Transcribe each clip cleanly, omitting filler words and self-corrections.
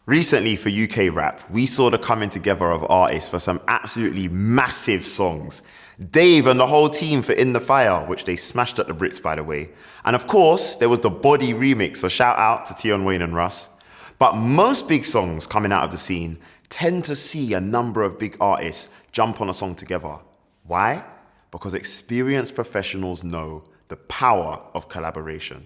Recently for UK rap, we saw the coming together of artists for some absolutely massive songs. Dave and the whole team for In the Fire, which they smashed at the Brits, by the way. And of course, there was the Body remix, so shout out to Tion Wayne and Russ. But most big songs coming out of the scene tend to see a number of big artists jump on a song together. Why? Because experienced professionals know the power of collaboration.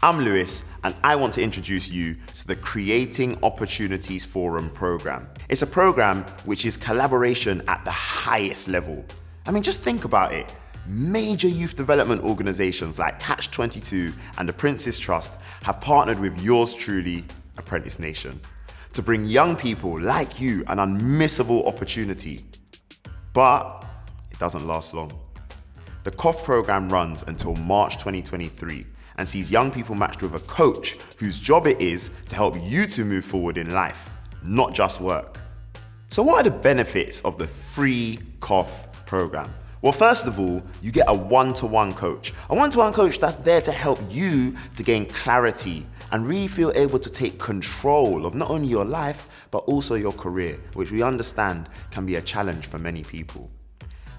I'm Lewis, and I want to introduce you to the Creating Opportunities Forum program. It's a program which is collaboration at the highest level. I mean, just think about it. Major youth development organizations like Catch-22 and the Apprentice Trust have partnered with yours truly, Apprentice Nation, to bring young people like you an unmissable opportunity. But it doesn't last long. The COF program runs until March 2023 and sees young people matched with a coach whose job it is to help you to move forward in life, not just work. So what are the benefits of the free COF program? Well, first of all, you get a one-to-one coach. A one-to-one coach that's there to help you to gain clarity and really feel able to take control of not only your life, but also your career, which we understand can be a challenge for many people.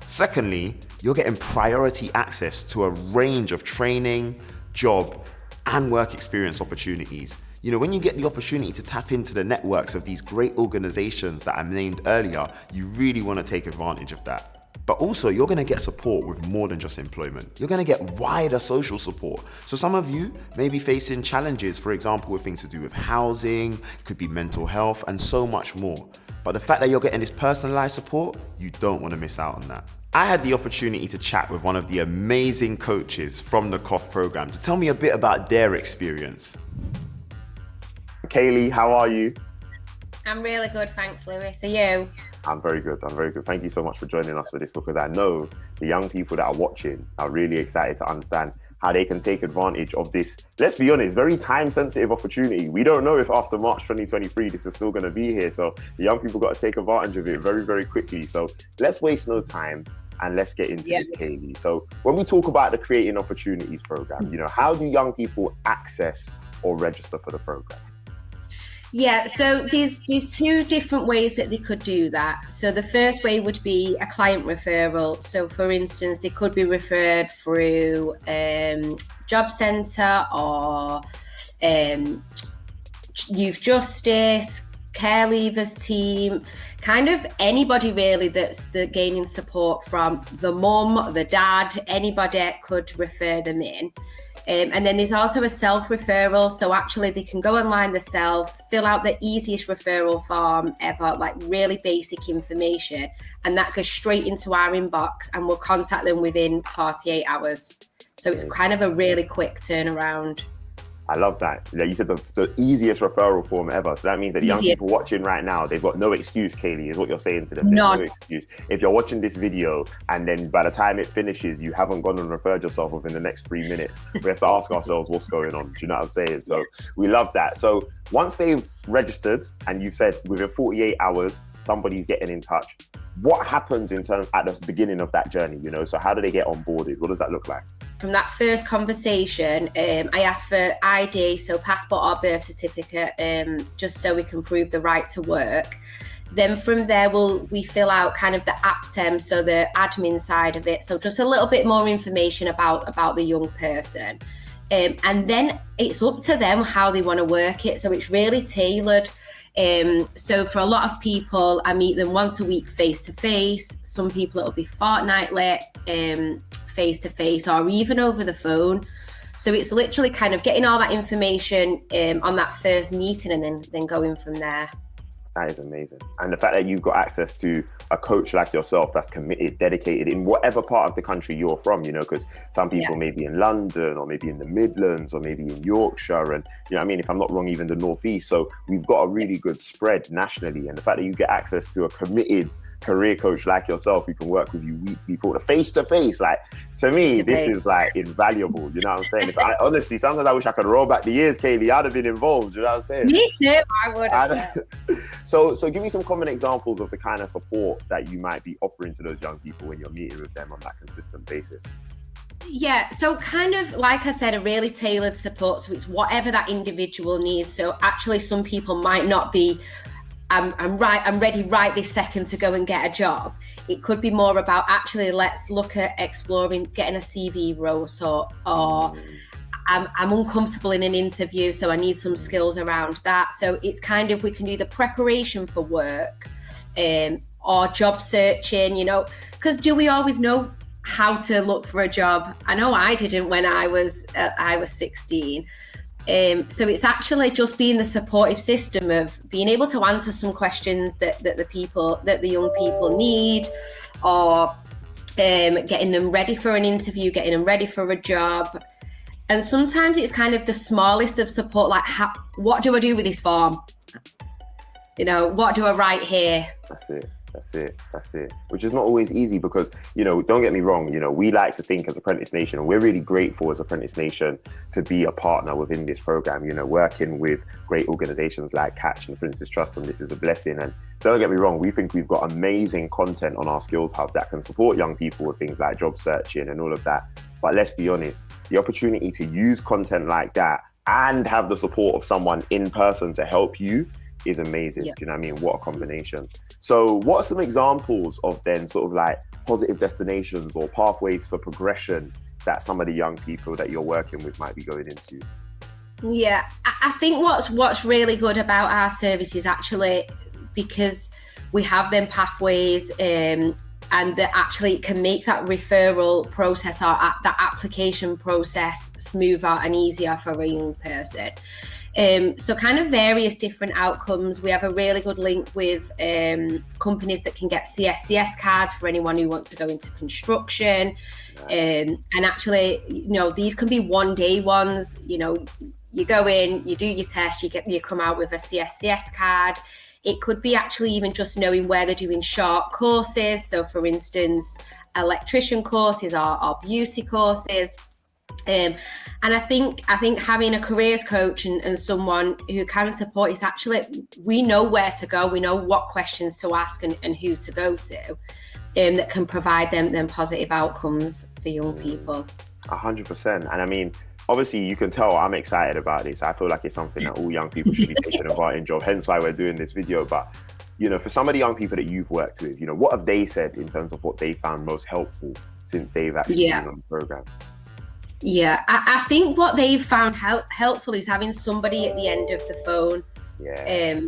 Secondly, you're getting priority access to a range of training, job, and work experience opportunities. You know, when you get the opportunity to tap into the networks of these great organizations that I named earlier, you really want to take advantage of that. But also, you're going to get support with more than just employment. You're going to get wider social support. So some of you may be facing challenges, for example, with things to do with housing, could be mental health, and so much more. But the fact that you're getting this personalized support, you don't want to miss out on that. I had the opportunity to chat with one of the amazing coaches from the COF program to tell me a bit about their experience. Kaylee, how are you? I'm really good, thanks, Lewis. Are you? I'm very good. Thank you so much for joining us for this, because I know the young people that are watching are really excited to understand how they can take advantage of this, let's be honest, very time-sensitive opportunity. We don't know if after March 2023, this is still going to be here. So the young people got to take advantage of it very, very quickly. So let's waste no time and let's get into this, Kaylee. So when we talk about the Creating Opportunities program, you know, how do young people access or register for the program? Yeah, so there's two different ways that they could do that. So the first way would be a client referral. So for instance, they could be referred through Job Centre or Youth Justice, Care Leavers team, kind of anybody really that's gaining support from the mum, the dad, anybody could refer them in. And then there's also a self-referral. So actually they can go online themselves, fill out the easiest referral form ever, like really basic information. And that goes straight into our inbox and we'll contact them within 48 hours. So it's kind of a really quick turnaround. I love that. You said the easiest referral form ever. So that means that the young people watching right now, they've got no excuse, Kaylee, is what you're saying to them. There's no excuse. If you're watching this video and then by the time it finishes, you haven't gone and referred yourself within the next 3 minutes, we have to ask ourselves what's going on. Do you know what I'm saying? So we love that. So once they've registered and you've said within 48 hours, somebody's getting in touch, what happens in terms at the beginning of that journey? You know, so how do they get onboarded? What does that look like? From that first conversation, I asked for ID, so passport or birth certificate, just so we can prove the right to work. Then from there, we fill out kind of the APTEM, so the admin side of it. So just a little bit more information about the young person. And then it's up to them how they want to work it. So it's really tailored. So for a lot of people, I meet them once a week face-to-face. Some people it'll be fortnightly, face-to-face or even over the phone. So it's literally kind of getting all that information on that first meeting and then going from there. That is amazing. And the fact that you've got access to a coach like yourself that's committed, dedicated in whatever part of the country you're from, you know, because some people may be in London or maybe in the Midlands or maybe in Yorkshire and, you know what I mean, if I'm not wrong, even the Northeast. So we've got a really good spread nationally. And the fact that you get access to a committed career coach like yourself who can work with you weekly for the face-to-face, like, to me, this is like invaluable. You know what I'm saying? Honestly, sometimes I wish I could roll back the years, Kaylee. I'd have been involved. You know what I'm saying? Me too. I would have. So give me some common examples of the kind of support that you might be offering to those young people when you're meeting with them on that consistent basis. Yeah, so kind of like I said, a really tailored support. So it's whatever that individual needs. So actually, some people might not be, I'm ready right this second to go and get a job. It could be more about actually, let's look at exploring getting a CV wrote, or I'm uncomfortable in an interview, so I need some skills around that. So it's kind of, we can do the preparation for work, or job searching, because do we always know how to look for a job? I know I didn't when I was 16. So it's actually just being the supportive system of being able to answer some questions that the young people need, or getting them ready for an interview, getting them ready for a job. And sometimes it's kind of the smallest of support, like, what do I do with this form? What do I write here? That's it. Which is not always easy because, don't get me wrong, we like to think as Apprentice Nation, and we're really grateful as Apprentice Nation to be a partner within this program, working with great organizations like Catch and Apprentice Trust, and this is a blessing. And don't get me wrong, we think we've got amazing content on our Skills Hub that can support young people with things like job searching and all of that. But let's be honest, the opportunity to use content like that and have the support of someone in person to help you is amazing. Yeah. Do you know what I mean? What a combination. So what are some examples of then sort of like positive destinations or pathways for progression that some of the young people that you're working with might be going into? Yeah, I think what's really good about our service is actually because we have them pathways, and that actually can make that referral process or that application process smoother and easier for a young person. So kind of various different outcomes. We have a really good link with companies that can get CSCS cards for anyone who wants to go into construction. And actually, these can be one-day ones. You go in, you do your test, you come out with a CSCS card. It could be actually even just knowing where they're doing short courses. So for instance, electrician courses or beauty courses. And I think having a careers coach and someone who can support is actually, we know where to go, we know what questions to ask and who to go to, that can provide them positive outcomes for young people. 100%. And I mean, obviously you can tell I'm excited about this. I feel like it's something that all young people should be taking advantage of, hence why we're doing this video. But for some of the young people that you've worked with, what have they said in terms of what they found most helpful since they've actually been on the program? Yeah, I think what they've found helpful is having somebody at the end of the phone. Yeah.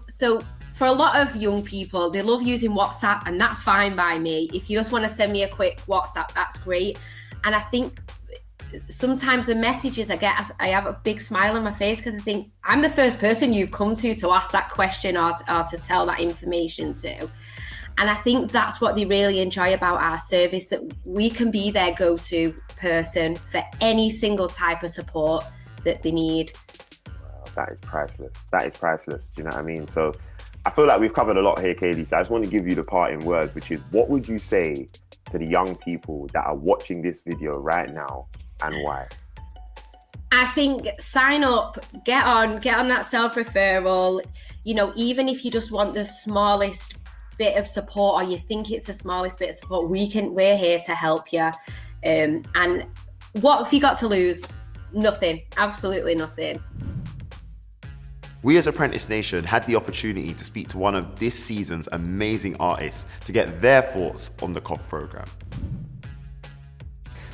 So for a lot of young people, they love using WhatsApp, and that's fine by me. If you just want to send me a quick WhatsApp, that's great. And I think sometimes the messages I get, I have a big smile on my face because I think I'm the first person you've come to ask that question or to tell that information to. And I think that's what they really enjoy about our service, that we can be their go-to person for any single type of support that they need. Wow, that is priceless. Do you know what I mean? So I feel like we've covered a lot here, Kaylee. So I just want to give you the parting words, which is, what would you say to the young people that are watching this video right now, and why? I think sign up, get on that self-referral. Even if you just want the smallest bit of support, or you think it's the smallest bit of support, we're here to help you. And what have you got to lose? Nothing, absolutely nothing. We as Apprentice Nation had the opportunity to speak to one of this season's amazing artists to get their thoughts on the COF program.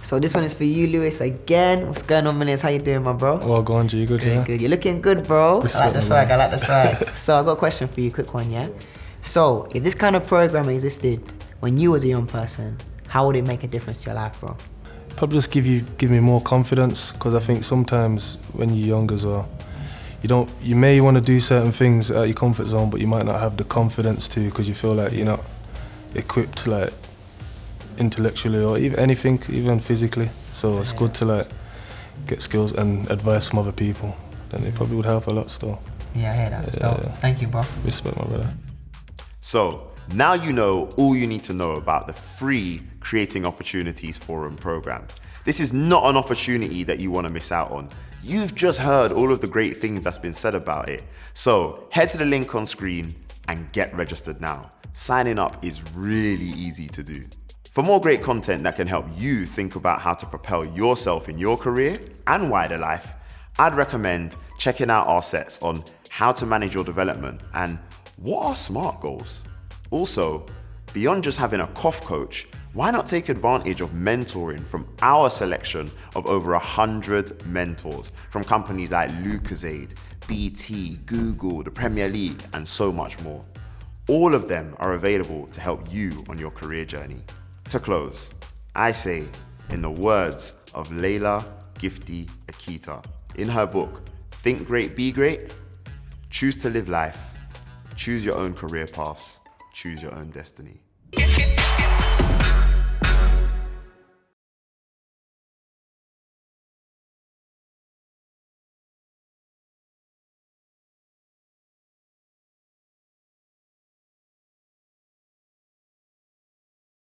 So this one is for you, Lewis, again. What's going on, Millions? How you doing, my bro? Well, go on, G. You good, yeah? Good. You're looking good, bro. Respect, I like the swag. So I've got a question for you, quick one, yeah? So if this kind of program existed when you was a young person, how would it make a difference to your life, bro? Probably just give me more confidence, because I think sometimes when you're younger as well, you may want to do certain things out of your comfort zone, but you might not have the confidence to, because you feel like you're not equipped, like, intellectually or even anything, even physically. So it's good to like get skills and advice from other people. Then it probably would help a lot still. Yeah, I hear that. Yeah. Thank you, bro. Respect, my brother. So now you know all you need to know about the free Creating Opportunities Forum program. This is not an opportunity that you want to miss out on. You've just heard all of the great things that's been said about it. So head to the link on screen and get registered now. Signing up is really easy to do. For more great content that can help you think about how to propel yourself in your career and wider life, I'd recommend checking out our sets on how to manage your development and what are SMART goals. Also, beyond just having a cough coach, why not take advantage of mentoring from our selection of over 100 mentors from companies like Lucozade, BT, Google, the Premier League, and so much more. All of them are available to help you on your career journey. To close, I say, in the words of Layla Gifty Akita, in her book, Think Great, Be Great, choose to live life, choose your own career paths, choose your own destiny.